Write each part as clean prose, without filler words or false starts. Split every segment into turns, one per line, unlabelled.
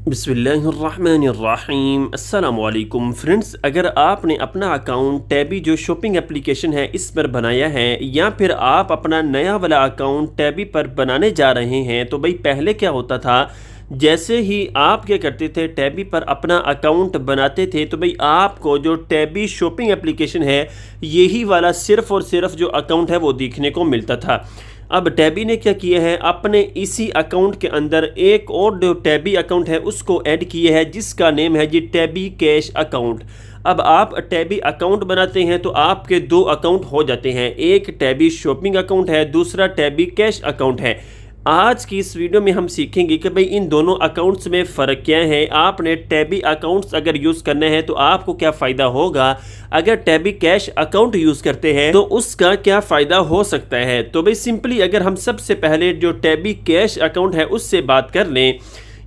बिस्मिल्लाहिर्रहमानिर्रहीम अस्सलामुअलैकुम फ्रेंड्स, अगर आपने अपना अकाउंट टैबी जो शॉपिंग एप्लीकेशन है इस पर बनाया है या फिर आप अपना नया वाला अकाउंट टैबी पर बनाने जा रहे हैं तो भाई पहले क्या होता था, जैसे ही आप क्या करते थे टैबी पर अपना अकाउंट बनाते थे तो भाई आपको जो टैबी शॉपिंग एप्लीकेशन है यही वाला सिर्फ़ और सिर्फ जो अकाउंट है वो देखने को मिलता था। अब टैबी ने क्या किया है, अपने इसी अकाउंट के अंदर एक और जो टैबी अकाउंट है उसको ऐड किया है जिसका नेम है जी टैबी कैश अकाउंट। अब आप टैबी अकाउंट बनाते हैं तो आपके दो अकाउंट हो जाते हैं, एक टैबी शॉपिंग अकाउंट है, दूसरा टैबी कैश अकाउंट है। आज की इस वीडियो में हम सीखेंगे कि भाई इन दोनों अकाउंट्स में फ़र्क क्या है। आपने टैबी अकाउंट्स अगर यूज़ करने हैं तो आपको क्या फ़ायदा होगा, अगर टैबी कैश अकाउंट यूज़ करते हैं तो उसका क्या फ़ायदा हो सकता है। तो भाई सिंपली अगर हम सबसे पहले जो टैबी कैश अकाउंट है उससे बात कर लें,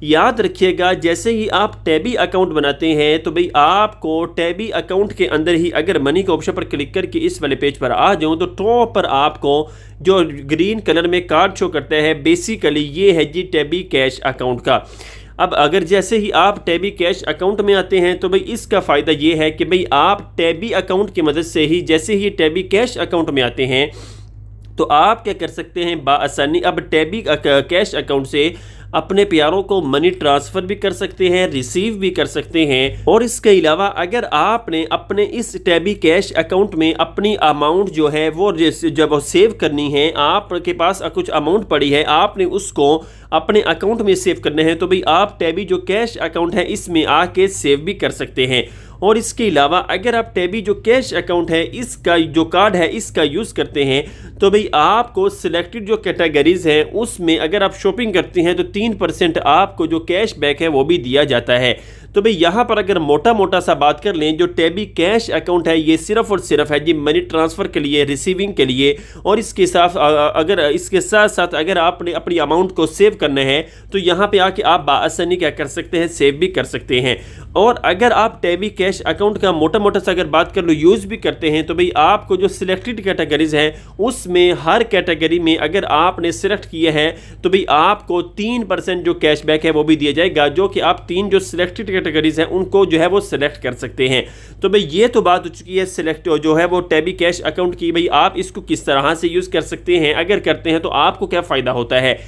याद रखिएगा जैसे ही आप टैबी अकाउंट बनाते हैं तो भाई आपको टैबी अकाउंट के अंदर ही अगर मनी के ऑप्शन पर क्लिक करके इस वाले पेज पर आ जाऊं तो टॉप पर आपको जो ग्रीन कलर में कार्ड शो करता है, बेसिकली ये है जी टैबी कैश अकाउंट का। अब अगर जैसे ही आप टैबी कैश अकाउंट में आते हैं तो भाई इसका फ़ायदा ये है कि भाई आप टैबी अकाउंट की मदद से ही जैसे ही टैबी कैश अकाउंट में आते हैं तो आप क्या कर सकते हैं बाआसानी अब टैबी कैश अकाउंट से अपने प्यारों को मनी ट्रांसफ़र भी कर सकते हैं, रिसीव भी कर सकते हैं। और इसके अलावा अगर आपने अपने इस टैबी कैश अकाउंट में अपनी अमाउंट जो है वो जब सेव करनी है, आपके पास कुछ अमाउंट पड़ी है आपने उसको अपने अकाउंट में सेव करना है तो भाई आप टैबी जो कैश अकाउंट है इसमें आके सेव भी कर सकते हैं। और इसके अलावा अगर आप टैबी जो कैश अकाउंट है इसका जो कार्ड है इसका यूज़ करते हैं तो भाई आपको सिलेक्टेड जो कैटेगरीज हैं उसमें अगर आप शॉपिंग करते हैं तो 3% आपको जो कैश बैक है वो भी दिया जाता है। तो भाई यहाँ पर अगर मोटा मोटा सा बात कर लें, जो टैबी कैश अकाउंट है ये सिर्फ और सिर्फ है जी मनी ट्रांसफ़र के लिए, रिसीविंग के लिए। और इसके साथ अगर इसके साथ साथ अगर आपने अपनी अमाउंट को सेव करना है तो यहाँ पे आके आप बाआसानी क्या कर सकते हैं, सेव भी कर सकते हैं। और अगर आप टैबी कैश अकाउंट का मोटा मोटा सा अगर बात कर लो यूज़ भी करते हैं तो भाई आपको जो सिलेक्टेड कैटेगरीज हैं उसमें हर कैटेगरी में अगर आपने सिलेक्ट किया है तो भाई आपको 3% जो कैशबैक है वो भी दिया जाएगा, जो कि आप तीन जो सिलेक्टेड कैटेगरीज हैं उनको जो है वो सिलेक्ट कर सकते हैं। तो भाई ये तो बात हो चुकी है सिलेक्ट जो है वो टैबी कैश अकाउंट की, भाई आप इसको किस तरह से यूज़ कर सकते हैं, अगर करते हैं तो आपको क्या फ़ायदा होता है।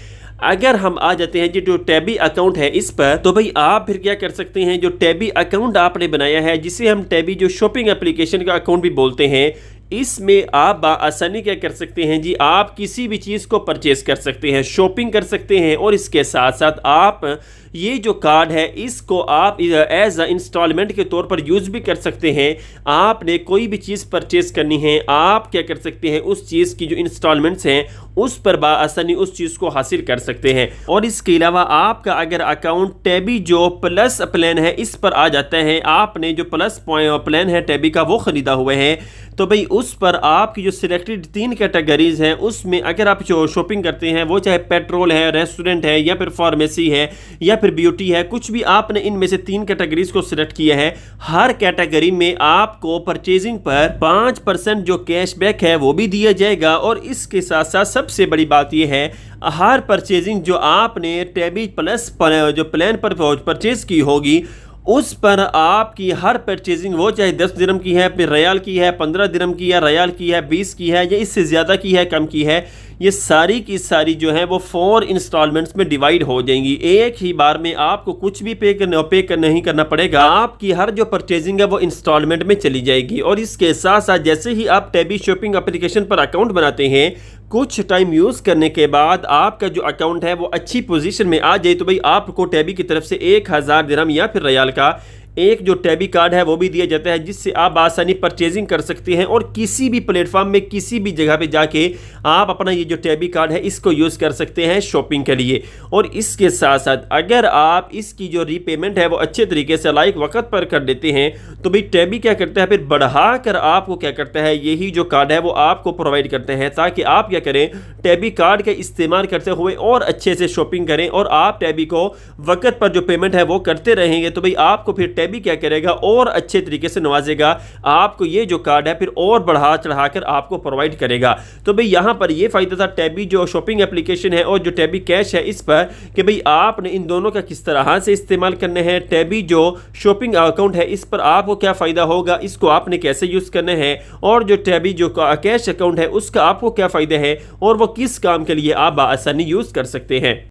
अगर हम आ जाते हैं जी जो टैबी अकाउंट है इस पर, तो भाई आप फिर क्या कर सकते हैं, जो टैबी अकाउंट आपने बनाया है जिसे हम टैबी जो शॉपिंग एप्लीकेशन का अकाउंट भी बोलते हैं, इसमें आप बाआसानी क्या कर सकते हैं जी, आप किसी भी चीज़ को परचेस कर सकते हैं, शॉपिंग कर सकते हैं। और इसके साथ साथ आप ये जो कार्ड है इसको आप एज अ इंस्टॉलमेंट के तौर पर यूज़ भी कर सकते हैं। आपने कोई भी चीज़ परचेस करनी है, आप क्या कर सकते हैं, उस चीज़ की जो इंस्टॉलमेंट्स हैं उस पर बाआसानी उस चीज़ को हासिल कर सकते हैं। और इसके अलावा आपका अगर अकाउंट टैबी जो प्लस प्लान है इस पर आ जाता है, आपने जो प्लस प्लान है टैबी का वो ख़रीदा हुआ है, तो भाई उस पर आपकी जो सिलेक्टेड 3 कैटेगरीज हैं उसमें अगर आप जो शॉपिंग करते हैं वो चाहे पेट्रोल है, रेस्टोरेंट है या फिर फार्मेसी है या फिर ब्यूटी है, कुछ भी आपने इनमें से 3 कैटेगरीज को सिलेक्ट किया है, हर कैटेगरी में आपको परचेजिंग पर 5% जो कैशबैक है वो भी दिया जाएगा। और इसके साथ साथ सबसे बड़ी बात यह है, हर परचेजिंग जो आपने टैबी प्लस जो प्लान पर परचेज की होगी उस पर आपकी हर परचेजिंग वो चाहे 10 दिरहम की है, फिर रियाल की है, 15 दिरहम की है, रियाल की है, 20 की है या इससे ज़्यादा की है, कम की है, ये सारी की सारी जो है वो 4 इंस्टॉलमेंट्स में डिवाइड हो जाएंगी। एक ही बार में आपको कुछ भी पे नहीं करना पड़ेगा, आपकी हर जो परचेजिंग है वो इंस्टॉलमेंट में चली जाएगी। और इसके साथ साथ जैसे ही आप टैबी शॉपिंग एप्लीकेशन पर अकाउंट बनाते हैं, कुछ टाइम यूज़ करने के बाद आपका जो अकाउंट है वो अच्छी पोजीशन में आ जाए तो भाई आपको टैबी की तरफ से 1000 दिरहम या फिर रियाल का एक जो टैबी कार्ड है वो भी दिया जाता है जिससे आप आसानी परचेजिंग कर सकते हैं और किसी भी प्लेटफॉर्म में किसी भी जगह पे जाके आप अपना ये जो टैबी कार्ड है इसको यूज़ कर सकते हैं शॉपिंग के लिए। और इसके साथ साथ अगर आप इसकी जो रीपेमेंट है वो अच्छे तरीके से लाइक वक्त पर कर देते हैं तो भाई टैबी क्या करता है, फिर बढ़ा कर आपको क्या करता है, यही जो कार्ड है वो आपको प्रोवाइड करते हैं ताकि आप क्या करें, टैबी कार्ड का इस्तेमाल करते हुए और अच्छे से शॉपिंग करें और आप टैबी को वक्त पर जो पेमेंट है वो करते रहेंगे तो भाई आपको फिर टैबी क्या करेगा और अच्छे तरीके से नवाजेगा, आपको ये जो कार्ड है फिर और बढ़ा चढ़ाकर आपको प्रोवाइड करेगा। तो भाई यहाँ पर ये फ़ायदा था टैबी जो शॉपिंग एप्लीकेशन है और जो टैबी कैश है इस पर, कि भाई आपने इन दोनों का किस तरह से इस्तेमाल करने हैं। टैबी जो शॉपिंग अकाउंट है इस पर आपको क्या फ़ायदा होगा, इसको आपने कैसे यूज़ करना है, और जो टैबी जो कैश अकाउंट है उसका आपको क्या फ़ायदा है और वो किस काम के लिए आप आसानी यूज़ कर सकते हैं।